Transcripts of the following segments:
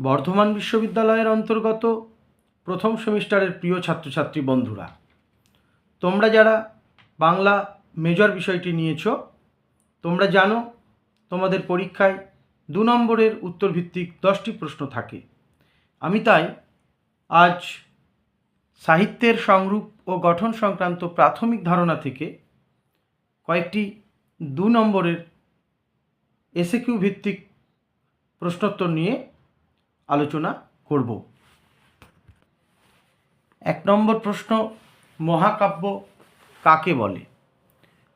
বর্ধমান বিশ্ববিদ্যালয়ের অন্তর্গত প্রথম সেমিস্টারের প্রিয় ছাত্রছাত্রী বন্ধুরা, তোমরা যারা বাংলা মেজর বিষয়টি নিয়েছ, তোমরা জানো তোমাদের পরীক্ষায় 2 নম্বরের উত্তরভিত্তিক 10টি প্রশ্ন থাকে। আমি তাই আজ সাহিত্যের সংরূপ ও গঠন সংক্রান্ত প্রাথমিক ধারণা থেকে কয়েকটি 2 নম্বরের এসএকিউ ভিত্তিক প্রশ্নোত্তর নিয়ে আলোচনা করব। 1 নম্বর প্রশ্ন, মহাকাব্য কাকে বলে?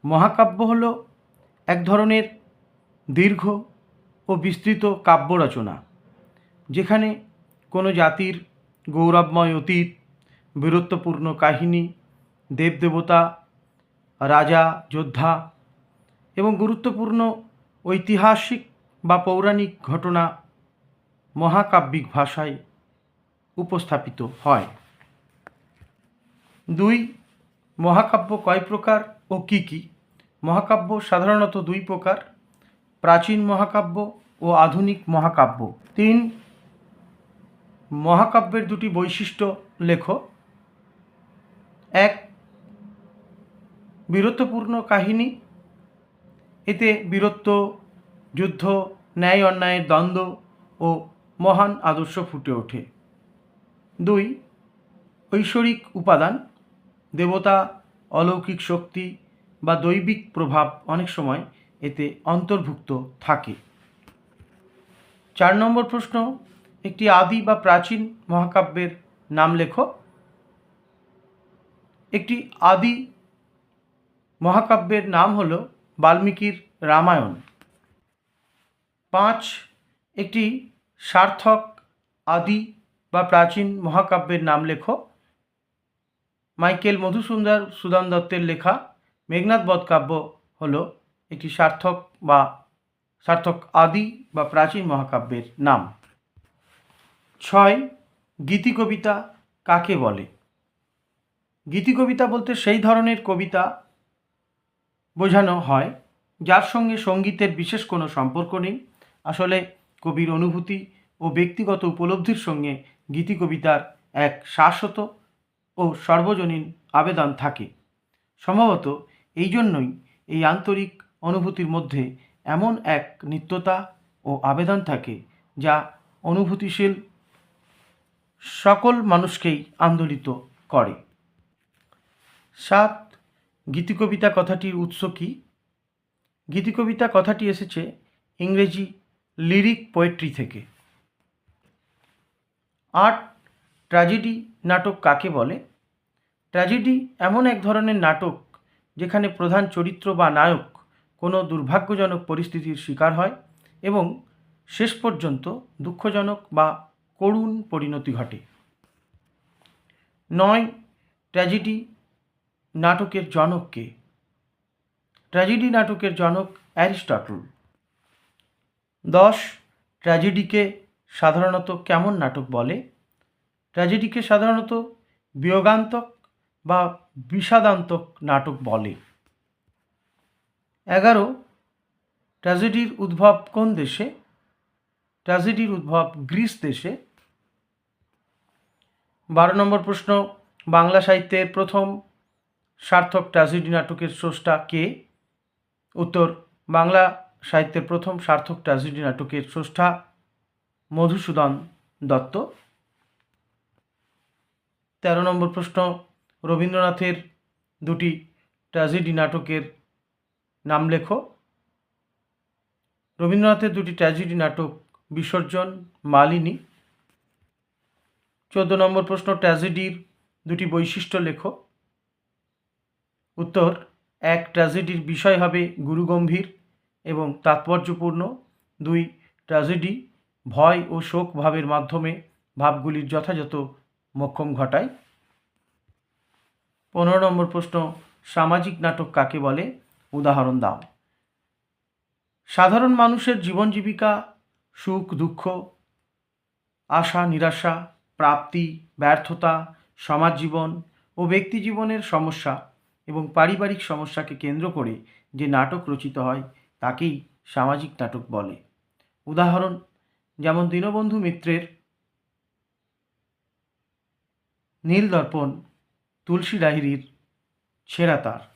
মহাকাব্য হলো এক ধরনের দীর্ঘ ও বিস্তৃত কাব্য রচনা, যেখানে কোনো জাতির গৌরবময় অতীত, বীরত্বপূর্ণ কাহিনী, দেবদেবতা, রাজা, যোদ্ধা এবং গুরুত্বপূর্ণ ঐতিহাসিক বা পৌরাণিক ঘটনা মহাকাব্যিক ভাষায় উপস্থাপিত হয়। 2, মহাকাব্য কয় প্রকার ও কী কী? মহাকাব্য সাধারণত 2 প্রকার: প্রাচীন মহাকাব্য ও আধুনিক মহাকাব্য। 3, মহাকাব্যের 2টি বৈশিষ্ট্য লেখো। 1, বীরত্বপূর্ণ কাহিনী, এতে বীরত্ব, যুদ্ধ, ন্যায় অন্যায়ের দ্বন্দ্ব ও মহান আদর্শ ফুটে ওঠে। 2, ঐশ্বরিক উপাদান, দেবতা, অলৌকিক শক্তি বা দৈবিক প্রভাব অনেক সময় এতে অন্তর্ভুক্ত থাকে। 4 নম্বর প্রশ্ন, একটি আদি বা প্রাচীন মহাকাব্যের নাম লেখো। একটি আদি মহাকাব্যের নাম হল বাল্মীকির রামায়ণ। 5, একটি সার্থক আদি বা প্রাচীন মহাকাব্যের নাম লেখো। মাইকেল মধুসূদন দত্তের লেখা মেঘনাদ বধ কাব্য হল একটি সার্থক আদি বা প্রাচীন মহাকাব্যের নাম। 6, গীতিকবিতা কাকে বলে? গীতিকবিতা বলতে সেই ধরনের কবিতা বোঝানো হয় যার সঙ্গে সঙ্গীতের বিশেষ কোনো সম্পর্ক নেই। আসলে কবির অনুভূতি ও ব্যক্তিগত উপলব্ধির সঙ্গে গীতিকবিতার এক শাশ্বত ও সর্বজনীন আবেদন থাকে। সম্ভবত এই জন্যই এই আন্তরিক অনুভূতির মধ্যে এমন এক নিত্যতা ও আবেদন থাকে যা অনুভূতিশীল সকল মানুষকেই আন্দোলিত করে। 7, গীতিকবিতা কথাটির উৎস কী? গীতিকবিতা কথাটি এসেছে ইংরেজি লিরিক পোয়েট্রি থেকে। 8, ট্র্যাজেডি নাটক কাকে বলে? ট্র্যাজেডি এমন এক ধরনের নাটক যেখানে প্রধান চরিত্র বা নায়ক কোনো দুর্ভাগ্যজনক পরিস্থিতির শিকার হয় এবং শেষ পর্যন্ত দুঃখজনক বা করুণ পরিণতি ঘটে। 9, ট্র্যাজেডি নাটকের জনক কে? ট্র্যাজেডি নাটকের জনক অ্যারিস্টটল। 10, ট্র্যাজেডিকে সাধারণত কেমন নাটক বলে? ট্র্যাজেডিকে সাধারণত বিয়োগান্তক বা বিষাদান্তক নাটক বলে। 11, ট্র্যাজেডির উদ্ভব কোন দেশে? ট্র্যাজেডির উদ্ভব গ্রিস দেশে। 12 নম্বর প্রশ্ন, বাংলা সাহিত্যের প্রথম সার্থক ট্র্যাজেডি নাটকের স্রষ্টা কে? উত্তর, বাংলা সাহিত্যের প্রথম সার্থক ট্র্যাজেডি নাটকের স্রষ্টা মধুসূদন দত্ত। 13 নম্বর প্রশ্ন, রবীন্দ্রনাথের 2টি ট্র্যাজেডি নাটকের নাম লেখো। রবীন্দ্রনাথের 2টি ট্র্যাজেডি নাটক বিসর্জন, মালিনী। 14 নম্বর প্রশ্ন, ট্র্যাজেডির 2টি বৈশিষ্ট্য লেখো। উত্তর, 1, ট্র্যাজেডির বিষয় হবে গুরুগম্ভীর এবং তাৎপর্যপূর্ণ। 2, ট্র্যাজেডি ভয় ও শোক ভাবের মাধ্যমে ভাবগুলির যথাযথ মোক্ষম ঘটায়। 15 নম্বর প্রশ্ন, সামাজিক নাটক কাকে বলে? উদাহরণ দাও। সাধারণ মানুষের জীবন জীবিকা, সুখ দুঃখ, আশা নিরাশা, প্রাপ্তি ব্যর্থতা, সমাজ জীবন ও ব্যক্তি জীবনের সমস্যা এবং পারিবারিক সমস্যাকে কেন্দ্র করে যে নাটক রচিত হয় তাকেই সামাজিক নাটক বলে। উদাহরণ, যেমন দীনবন্ধু মিত্রের নীল দর্পণ, তুলসী লাহিড়ীর ছেঁড়া তার।